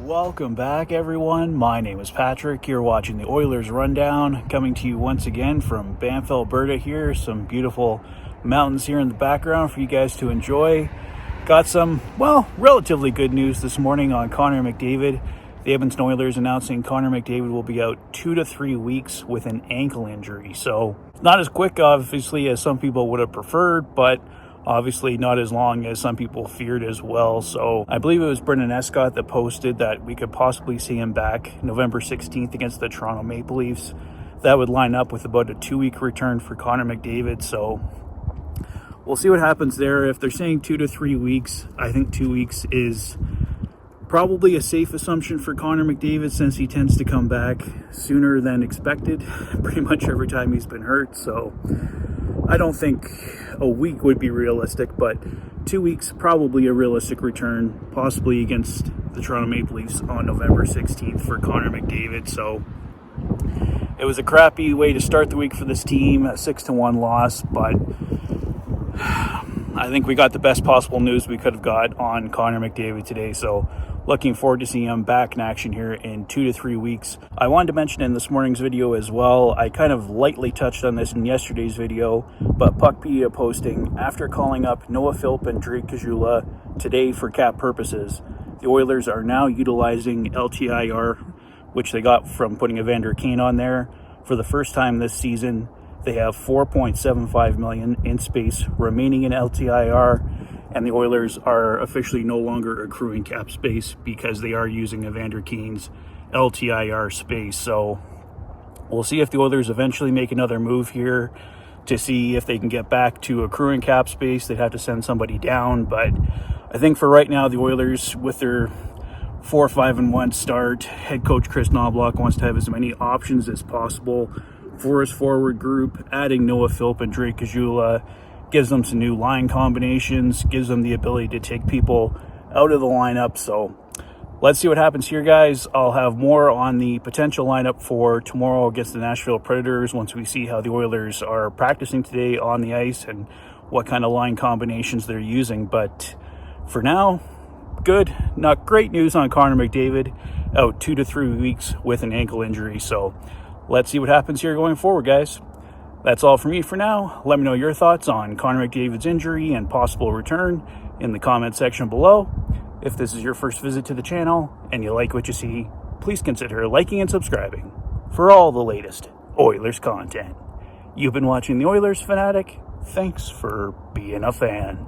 Welcome back, everyone. My name is Patrick. You're watching the Oilers Rundown, coming to you once again from Banff, Alberta here. Some beautiful mountains here in the background for you guys to enjoy. Got some, relatively good news this morning on Connor McDavid. The Edmonton Oilers announcing Connor McDavid will be out 2 to 3 weeks with an ankle injury. So not as quick, obviously, as some people would have preferred, but obviously not as long as some people feared as well. So I believe it was Brendan Escott that posted that we could possibly see him back November 16th against the Toronto Maple Leafs. That would line up with about a 2-week return for Connor McDavid. So we'll see what happens there. If they're saying 2 to 3 weeks, I think 2 weeks is probably a safe assumption for Connor McDavid, since he tends to come back sooner than expected pretty much every time he's been hurt. So I don't think a week would be realistic, but 2 weeks probably a realistic return, possibly against the Toronto Maple Leafs on November 16th for Connor McDavid. So it was a crappy way to start the week for this team, a 6-1 loss, but I think we got the best possible news we could have got on Connor McDavid today. So looking forward to seeing him back in action here in 2 to 3 weeks. I wanted to mention in this morning's video as well, I kind of lightly touched on this in yesterday's video, but Puckpedia posting, after calling up Noah Philp and Drake Caggiula today for cap purposes, the Oilers are now utilizing LTIR, which they got from putting Evander Kane on there. For the first time this season, they have $4.75 million in space remaining in LTIR. And the Oilers are officially no longer accruing cap space because they are using Evander Kane's LTIR space. So we'll see if the Oilers eventually make another move here to see if they can get back to accruing cap space. They'd have to send somebody down. But I think for right now, the Oilers, with their 4-5-1 start, head coach Chris Knobloch wants to have as many options as possible for his forward group. Adding Noah Philp and Drake Caggiula gives them some new line combinations, gives them the ability to take people out of the lineup. So let's see what happens here, guys. I'll have more on the potential lineup for tomorrow against the Nashville Predators once we see how the Oilers are practicing today on the ice and what kind of line combinations they're using. But for now, good, not great news on Connor McDavid, out 2 to 3 weeks with an ankle injury. So let's see what happens here going forward, guys. That's all for me for now. Let me know your thoughts on Connor McDavid's injury and possible return in the comment section below. If this is your first visit to the channel and you like what you see, please consider liking and subscribing for all the latest Oilers content. You've been watching the Oilers Fanatic. Thanks for being a fan.